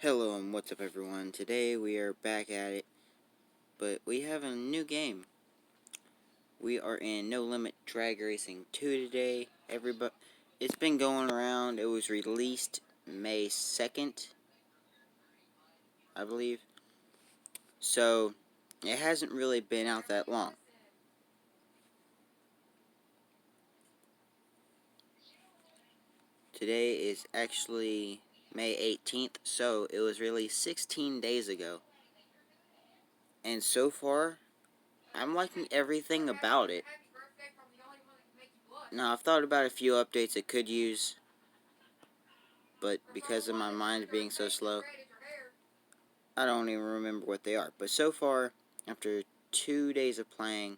Hello and what's up everyone. Today we are back at it, but we have a new game. We are in No Limit Drag Racing 2 today. It's been going around. It was released May 2nd, I believe. So, it hasn't really been out that long. Today is actually May 18th, so it was released 16 days ago. And so far, I'm liking everything about it. Now, I've thought about a few updates it could use, but because of my mind being so slow, I don't even remember what they are. But so far, after 2 days of playing,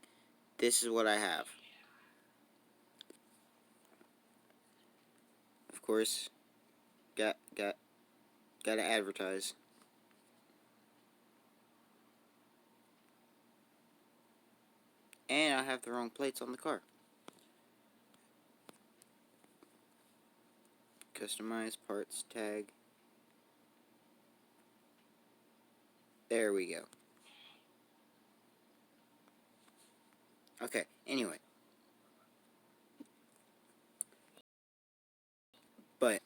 this is what I have. Of course, gotta advertise. And I have the wrong plates on the car. Customize parts tag. There we go. Okay, anyway. But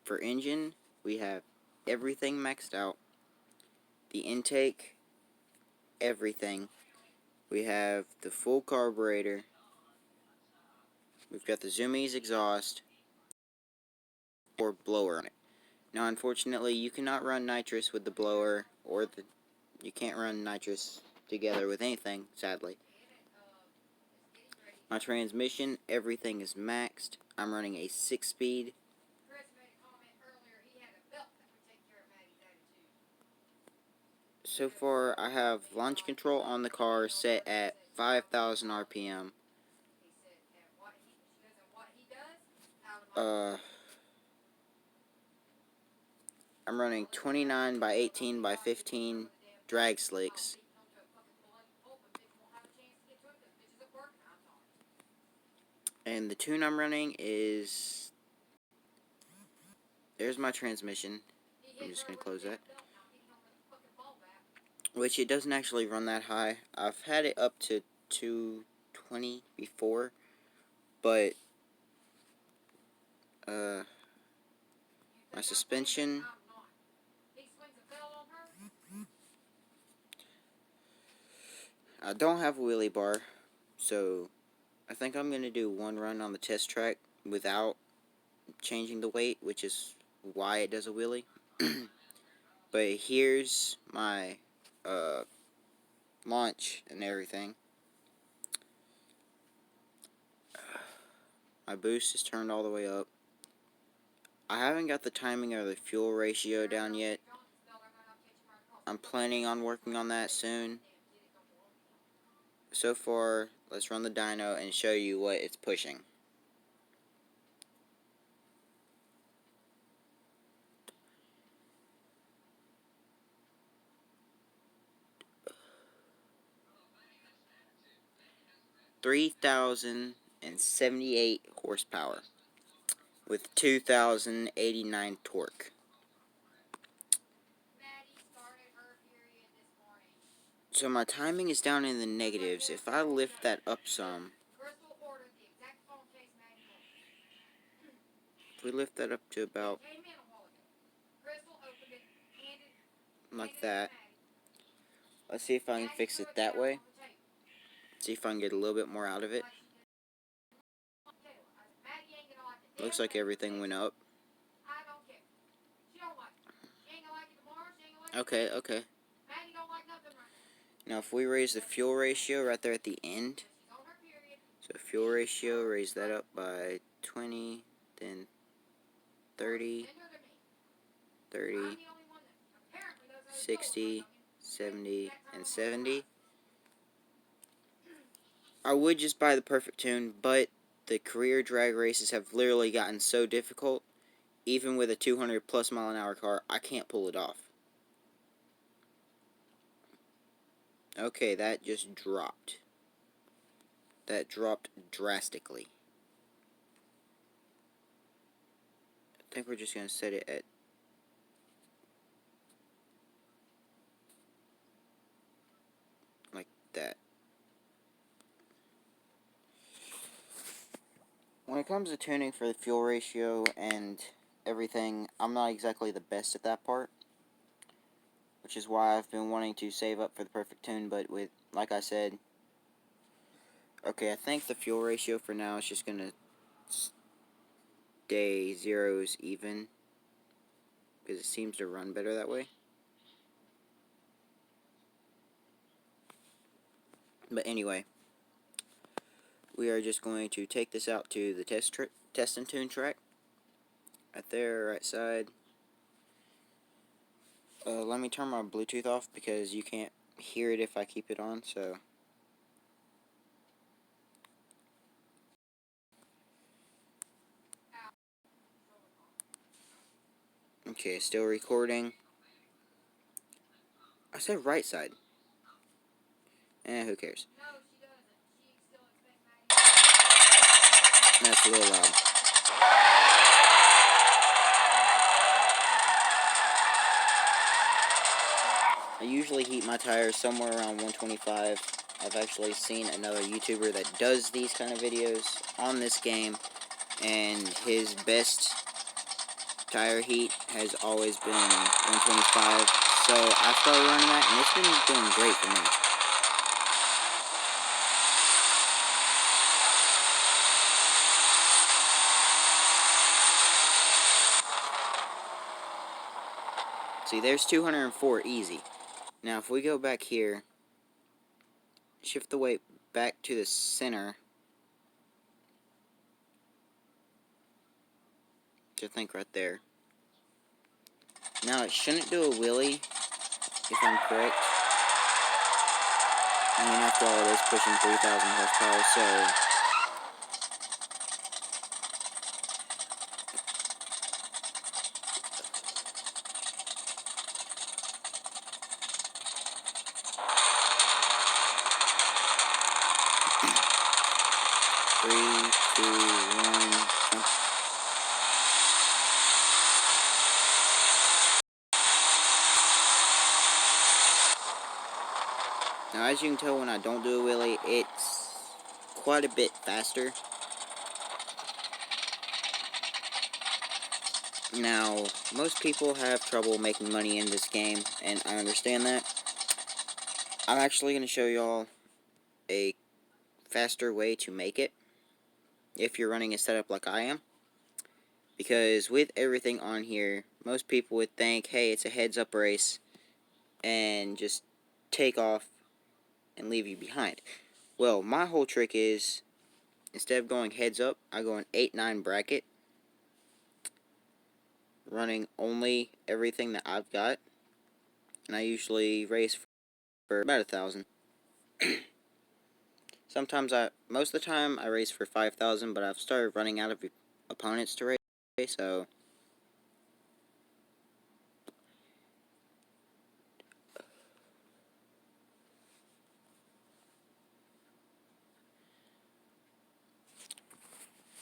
for engine, we have everything maxed out. The intake, everything. We have the full carburetor. We've got the Zoomies exhaust or blower on it. Now, unfortunately, you cannot run nitrous with the blower, or you can't run nitrous together with anything, sadly. My transmission, everything is maxed. I'm running a 6-speed. So far, I have launch control on the car set at 5,000 RPM. I'm running 29 by 18 by 15 drag slicks. And the tune I'm running is... There's my transmission. I'm just going to close that. Which it doesn't actually run that high. I've had it up to 220 before, but my suspension, I don't have a wheelie bar, so I think I'm going to do one run on the test track without changing the weight, which is why it does a wheelie. But here's my launch and everything. My boost is turned all the way up. I haven't got the timing or the fuel ratio down yet. I'm planning on working on that soon. So far, let's run the dyno and show you what it's pushing. (3,078 horsepower with 2,089 torque. So my timing is down in the negatives. If I lift that up some, if we lift that up to about like that, let's see if I can fix it that way. See if I can get a little bit more out of it. Looks like everything went up. Okay. Now if we raise the fuel ratio right there at the end, so fuel ratio, raise that up by 20, then 30, 60, 70, and 70. I would just buy the perfect tune, but the career drag races have literally gotten so difficult, even with a 200 plus mile an hour car, I can't pull it off. Okay, that just dropped. That dropped drastically. I think we're just going to set it at when it comes to tuning for the fuel ratio and everything, I'm not exactly the best at that part, which is why I've been wanting to save up for the perfect tune. But with, like I said, okay, I think the fuel ratio for now is just gonna stay zeros even, because it seems to run better that way. But anyway, we are just going to take this out to the test and tune track. Right there, right side. Let me turn my Bluetooth off because you can't hear it if I keep it on, so. Okay, still recording. I said right side. Who cares? That's a little loud. I usually heat my tires somewhere around 125. I've actually seen another YouTuber that does these kind of videos on this game, and his best tire heat has always been 125. So I started running that, and it's been doing great for me. See, there's 204 easy. Now, if we go back here, shift the weight back to the center, which I think right there. Now, it shouldn't do a wheelie, if I'm correct. I mean, after all, it is pushing 3,000 horsepower, so... Three, two, one, jump. Now, as you can tell, when I don't do a wheelie, it's quite a bit faster. Now, most people have trouble making money in this game, and I understand that. I'm actually going to show y'all a faster way to make it, if you're running a setup like I am. Because with everything on here, most people would think, hey, it's a heads-up race, and just take off and leave you behind. Well, my whole trick is, instead of going heads-up, I go an 8-9 bracket, running only everything that I've got, and I usually race for about 1,000. Most of the time, I race for 5,000, but I've started running out of opponents to race, so...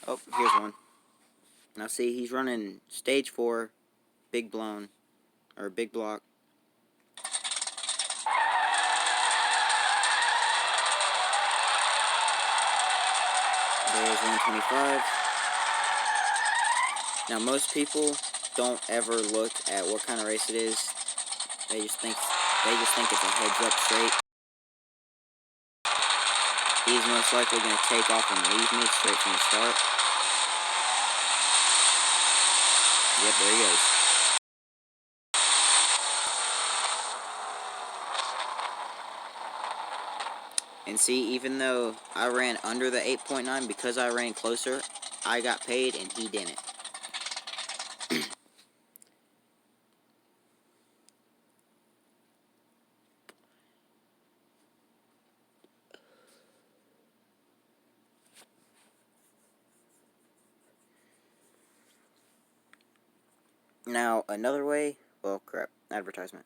Oh, here's one. Now see, he's running stage 4, big blown, or big block. There's 125. Now most people don't ever look at what kind of race it is. They just think it's a heads up straight. He's most likely going to take off and leave me straight from the start. Yep, there he goes. And see, even though I ran under the 8.9, because I ran closer, I got paid and he didn't. Now, another way... Well, crap. Advertisement.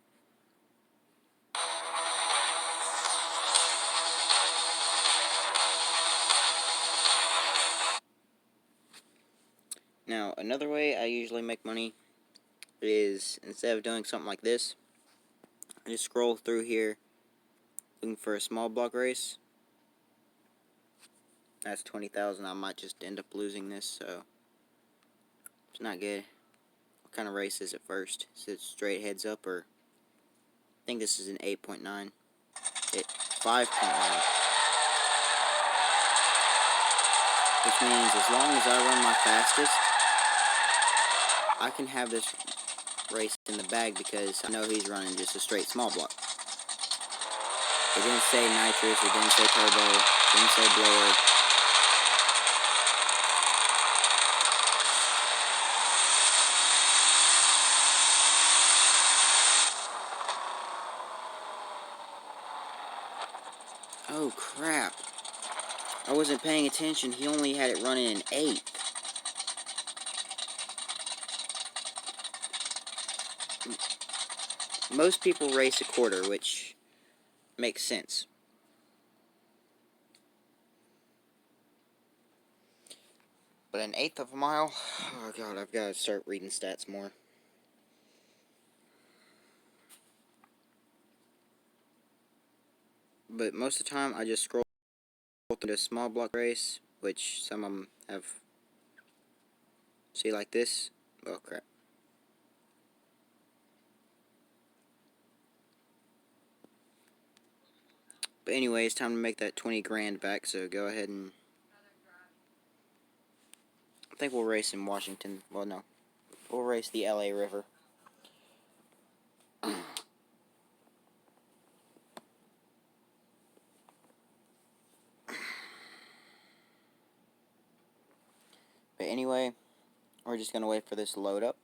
Now, another way I usually make money is, instead of doing something like this, I just scroll through here looking for a small block race. That's 20,000. I might just end up losing this, so it's not good. What kind of race is it first? Is it straight heads up, or I think this is an 8.9. 5.9. Which means as long as I run my fastest, I can have this race in the bag because I know he's running just a straight small block. It didn't say nitrous, it didn't say turbo, it didn't say blower. Oh crap. I wasn't paying attention, he only had it running in 8. Most people race a quarter, which makes sense. But an eighth of a mile? Oh god, I've got to start reading stats more. But most of the time, I just scroll through the small block race, which some of them have. See, like this? Oh crap. But anyway, it's time to make that 20 grand back, so go ahead and... I think we'll race in Washington. Well, no. We'll race the LA River. But anyway, we're just going to wait for this to load up.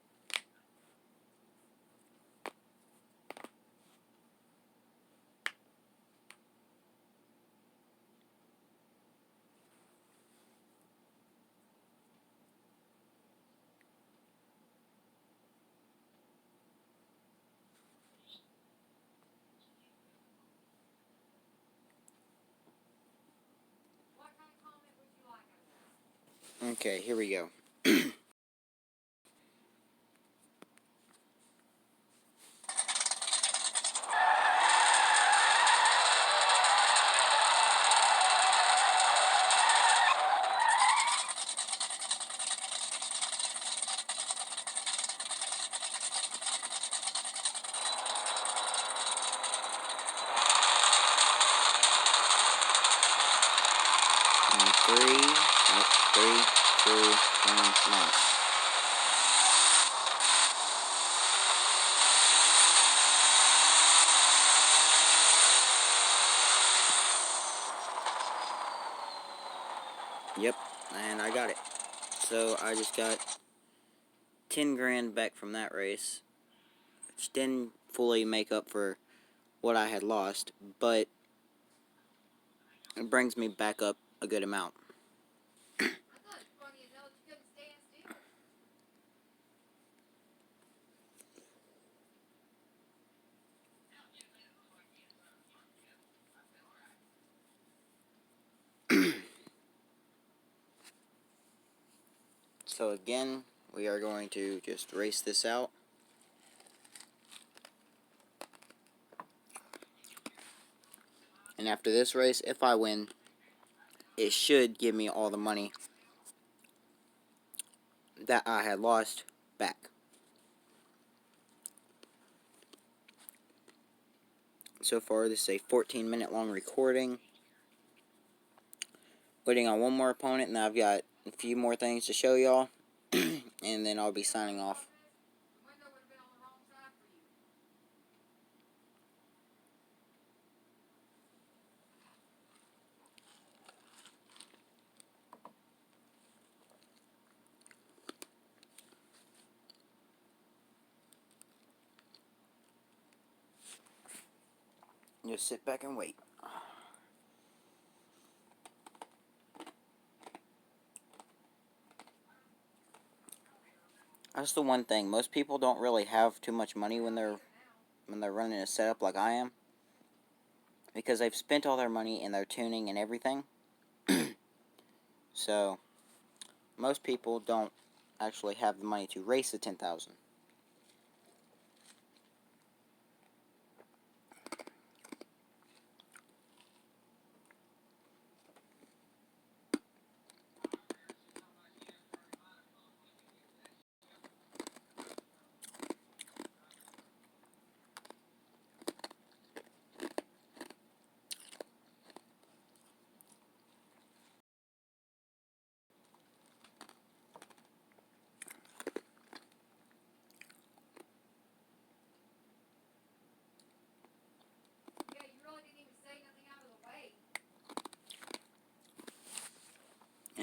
Okay, here we go. Three, two, one, launch. Yep, and I got it. So I just got 10 grand back from that race, which didn't fully make up for what I had lost, but it brings me back up a good amount. So again, we are going to just race this out. And after this race, if I win, it should give me all the money that I had lost back. So far, this is a 14-minute long recording. Waiting on one more opponent, and I've got a few more things to show y'all. And then I'll be signing off. Just sit back and wait. That's the one thing. Most people don't really have too much money when they're running a setup like I am, because they've spent all their money in their tuning and everything. So most people don't actually have the money to race the 10,000.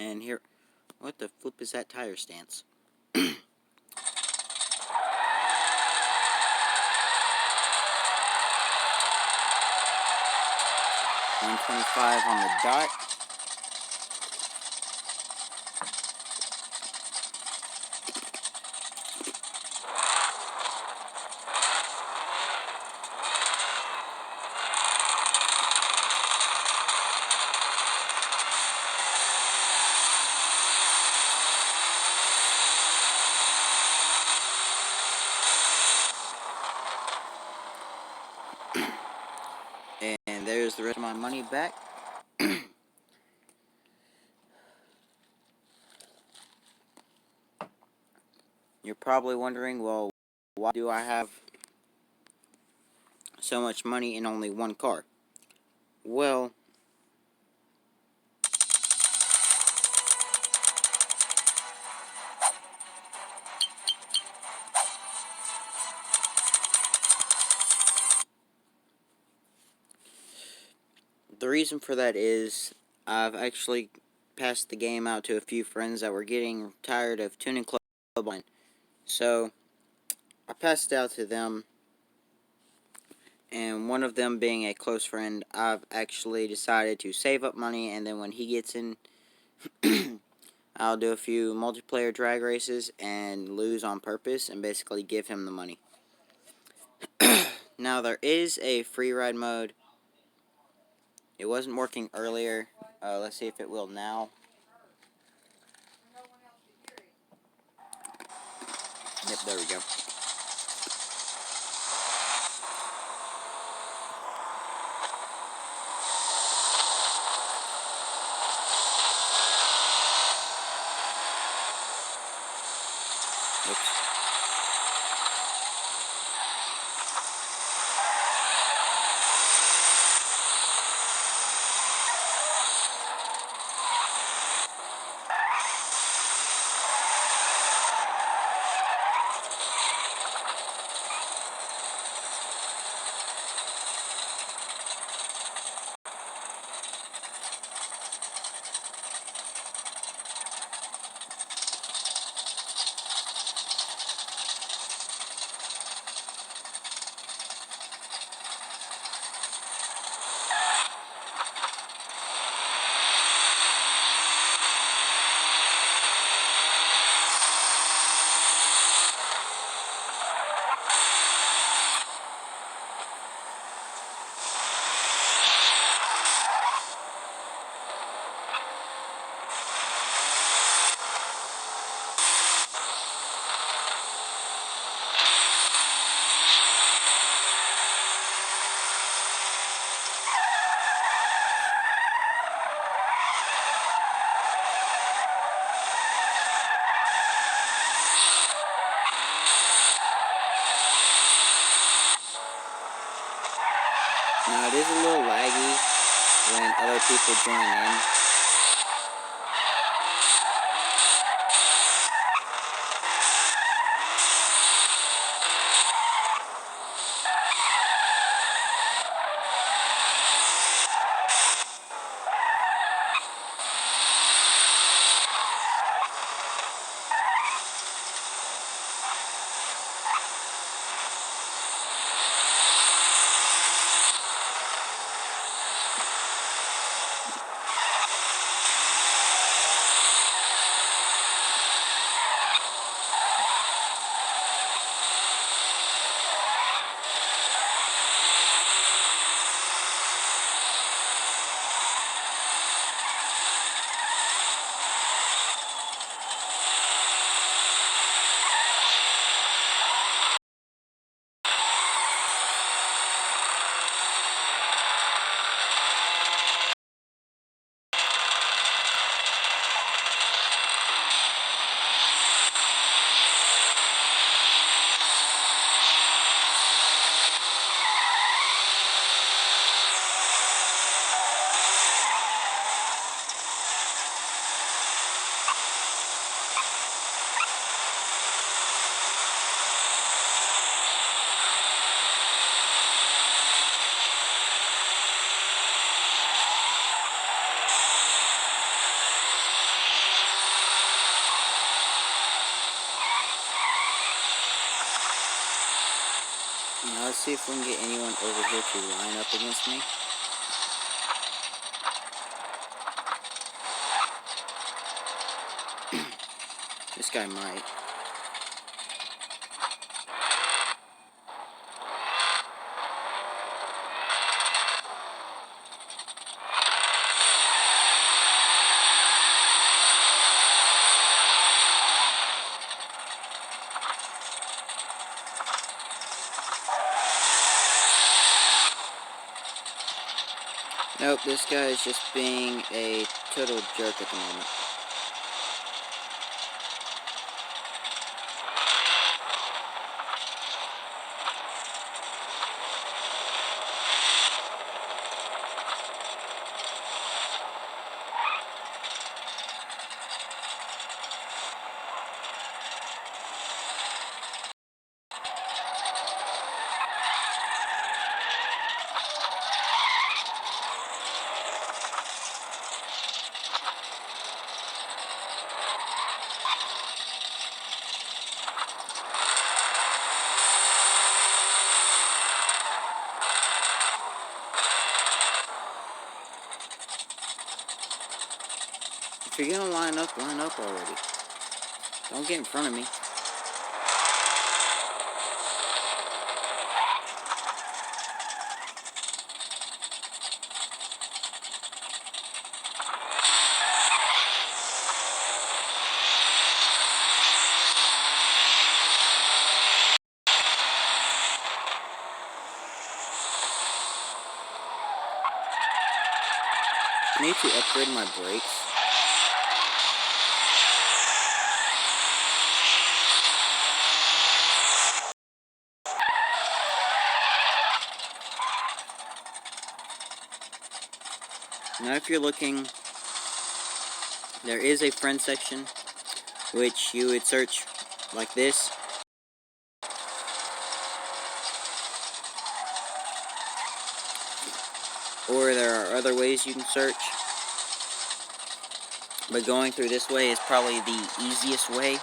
And here, what the flip is that tire stance? 125 on the dot. And there's the rest of my money back. You're probably wondering, well, why do I have so much money in only one car? Well, the reason for that is I've actually passed the game out to a few friends that were getting tired of tuning club line. So I passed it out to them, and one of them being a close friend, I've actually decided to save up money, and then when he gets in, I'll do a few multiplayer drag races and lose on purpose and basically give him the money. Now there is a free ride mode. It wasn't working earlier. Let's see if it will now. Yep, there we go. Oops. Now, it is a little laggy when other people join in. Now let's see if we can get anyone over here to line up against me. This guy might. Nope, this guy is just being a total jerk at the moment. If you're gonna line up already. Don't get in front of me. I need to upgrade my brakes. Now if you're looking, there is a friend section, which you would search like this. Or there are other ways you can search. But going through this way is probably the easiest way.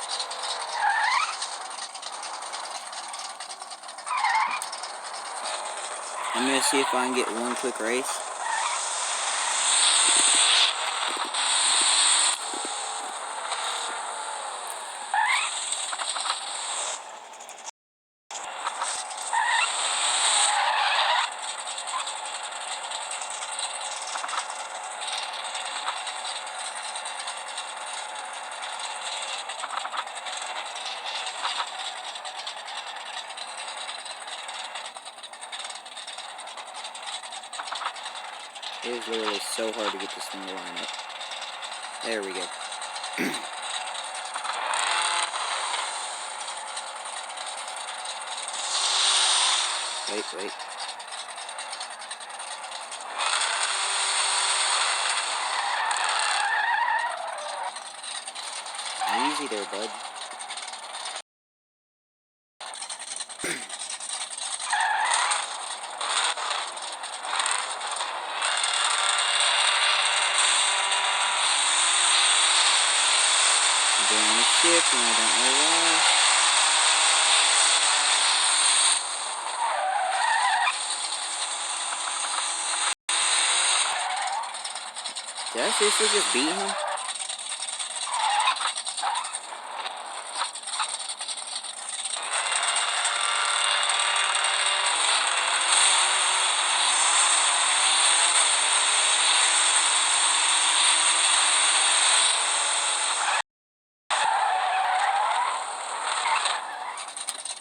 I'm going to see if I can get one quick race. It is literally so hard to get this thing to line up. There we go. Wait. Easy there, bud. I'm doing a shift and I don't know why. Did I seriously just beat him?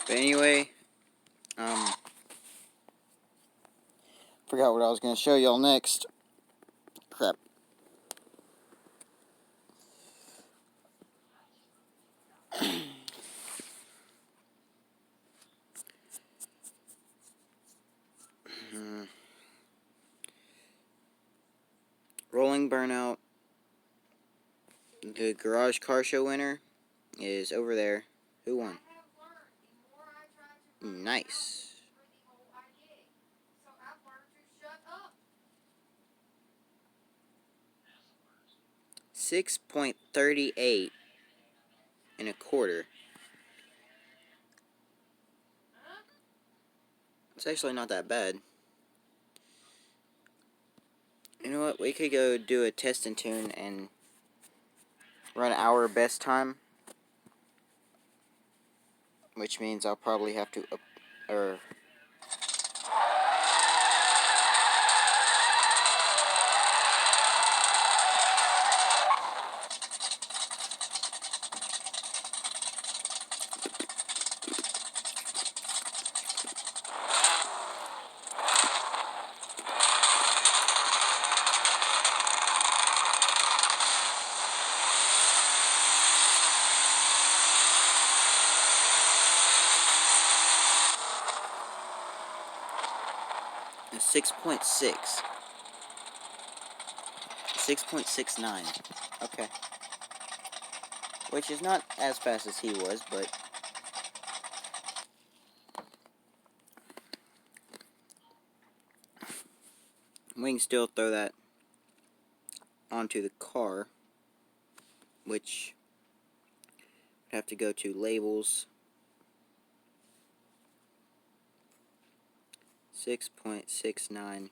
But anyway, forgot what I was going to show y'all next. Crap. Rolling Burnout. The Garage Car Show winner is over there. Who won? Nice. 6.38 and a quarter. It's actually not that bad. You know what? We could go do a test and tune and run our best time, which means I'll probably have to or 6.6. 6.69. Okay. Which is not as fast as he was, but we can still throw that onto the car, which have to go to labels. 6.69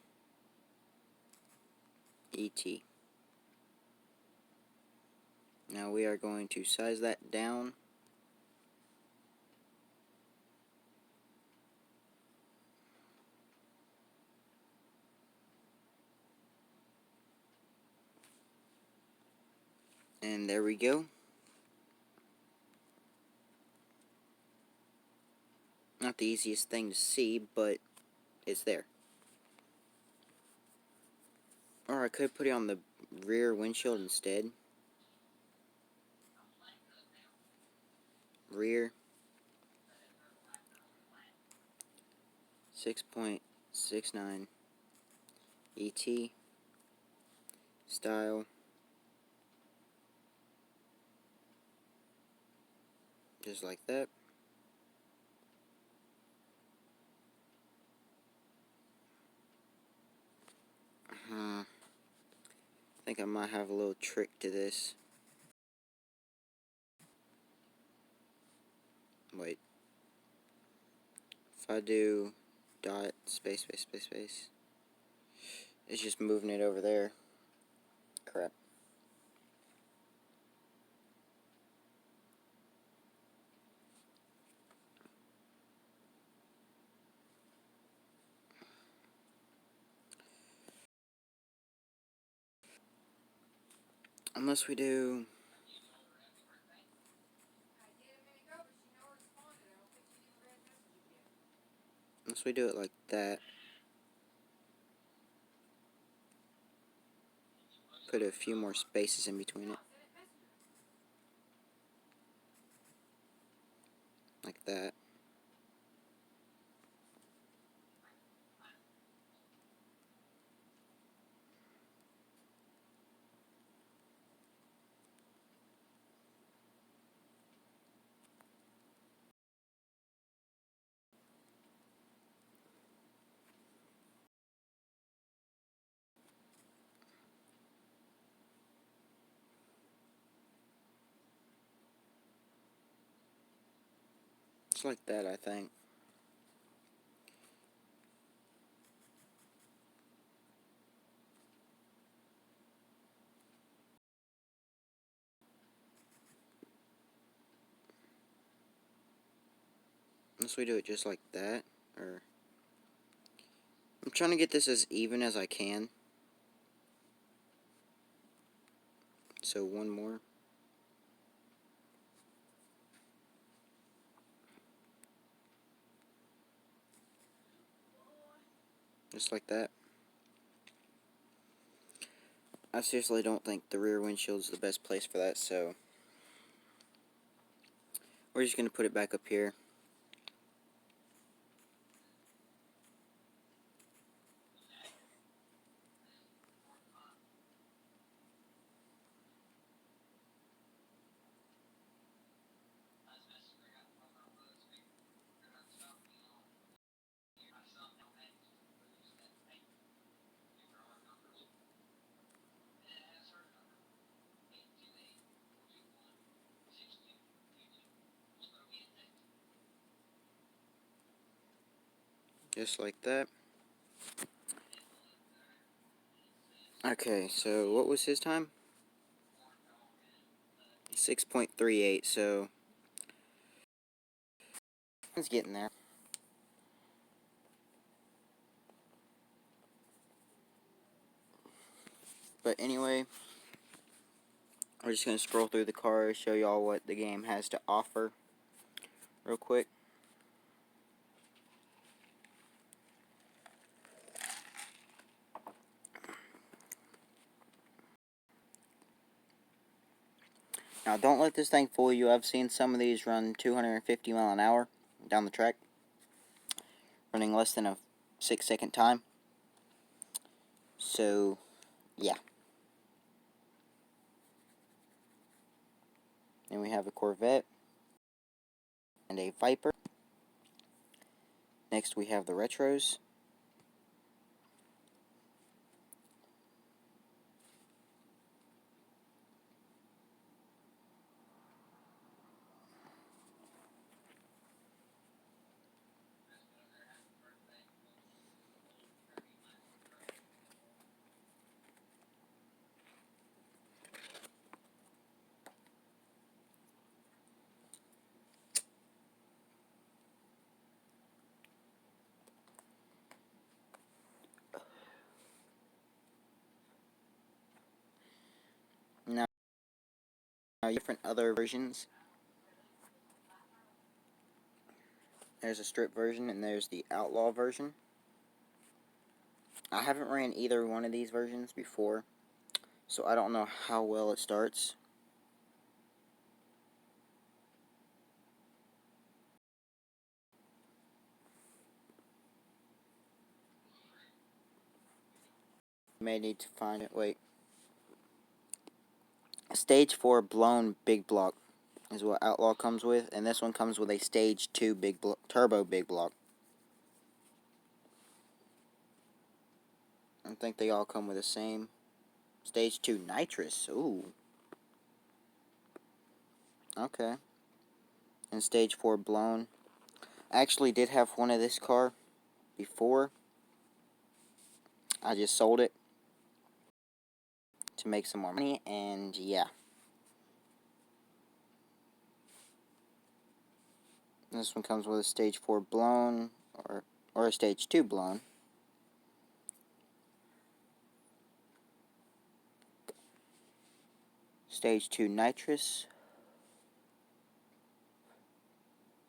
ET. Now we are going to size that down. And there we go. Not the easiest thing to see, but it's there. Or I could put it on the rear windshield instead. Rear. 6.69 ET. Style. Just like that. I think I might have a little trick to this. Wait. If I do dot space, it's just moving it over there. Crap. Unless we do... Unless we do it like that. Put a few more spaces in between it. Like that. Just like that, I think. Unless we do it just like that, or... I'm trying to get this as even as I can. So one more. Just like that. I seriously don't think the rear windshield is the best place for that, so... We're just going to put it back up here. Just like that. Okay, so what was his time? 6.38, so it's getting there. But anyway, we're just going to scroll through the cars, show y'all what the game has to offer real quick. Now, don't let this thing fool you. I've seen some of these run 250 mile an hour down the track, running less than a 6-second time. So, yeah. Then we have a Corvette and a Viper. Next, we have the Retros. Now, different other versions. There's a strip version and there's the outlaw version. I haven't ran either one of these versions before, so I don't know how well it starts. May need to find it. Wait. Stage 4 blown big block is what Outlaw comes with, and this one comes with a Stage 2 turbo big block. I think they all come with the same. Stage 2 nitrous. Ooh. Okay. And Stage 4 blown. I actually did have one of this car before. I just sold it to make some more money, and yeah. This one comes with a Stage 4 blown, or a Stage 2 blown. Stage 2 nitrous.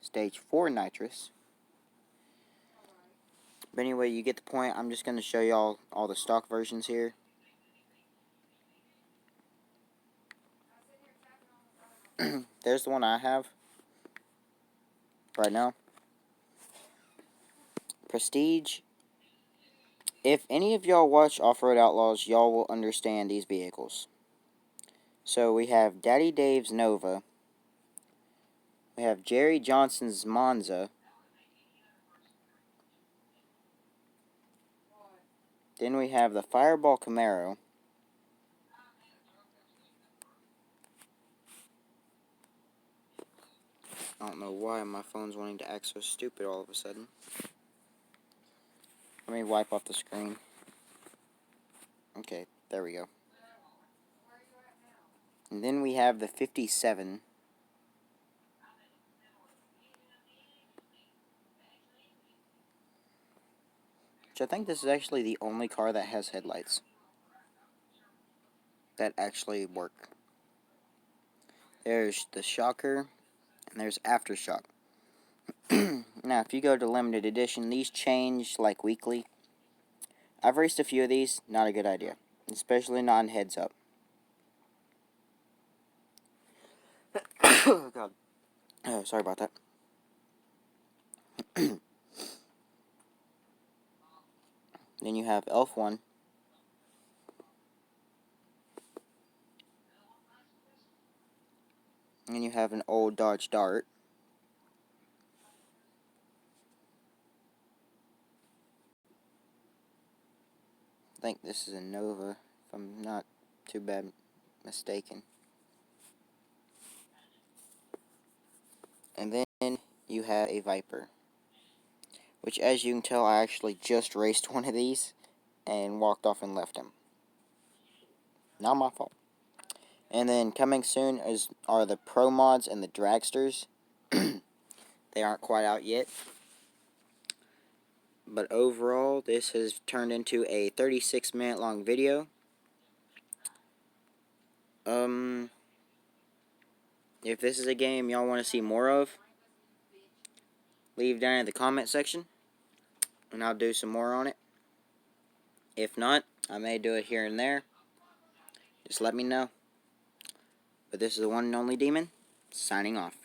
Stage 4 nitrous. But anyway, you get the point. I'm just going to show y'all all the stock versions here. There's the one I have right now. Prestige. If any of y'all watch Off-Road Outlaws, y'all will understand these vehicles. So we have Daddy Dave's Nova. We have Jerry Johnson's Monza. Then we have the Fireball Camaro. I don't know why my phone's wanting to act so stupid all of a sudden. Let me wipe off the screen. Okay, there we go. And then we have the 57. Which I think this is actually the only car that has headlights that actually work. There's the Shocker, and there's Aftershock. Now, if you go to limited edition, these change like weekly. I've raced a few of these, not a good idea. Especially not in heads up. Oh, God. Oh, sorry about that. Then you have Elf 1. And you have an old Dodge Dart. I think this is a Nova, if I'm not too bad mistaken. And then you have a Viper. which, as you can tell, I actually just raced one of these and walked off and left him. Not my fault. And then coming soon are the Pro Mods and the Dragsters. They aren't quite out yet. But overall, this has turned into a 36-minute long video. If this is a game y'all want to see more of, leave down in the comment section, and I'll do some more on it. If not, I may do it here and there. Just let me know. But this is the one and only Demon, signing off.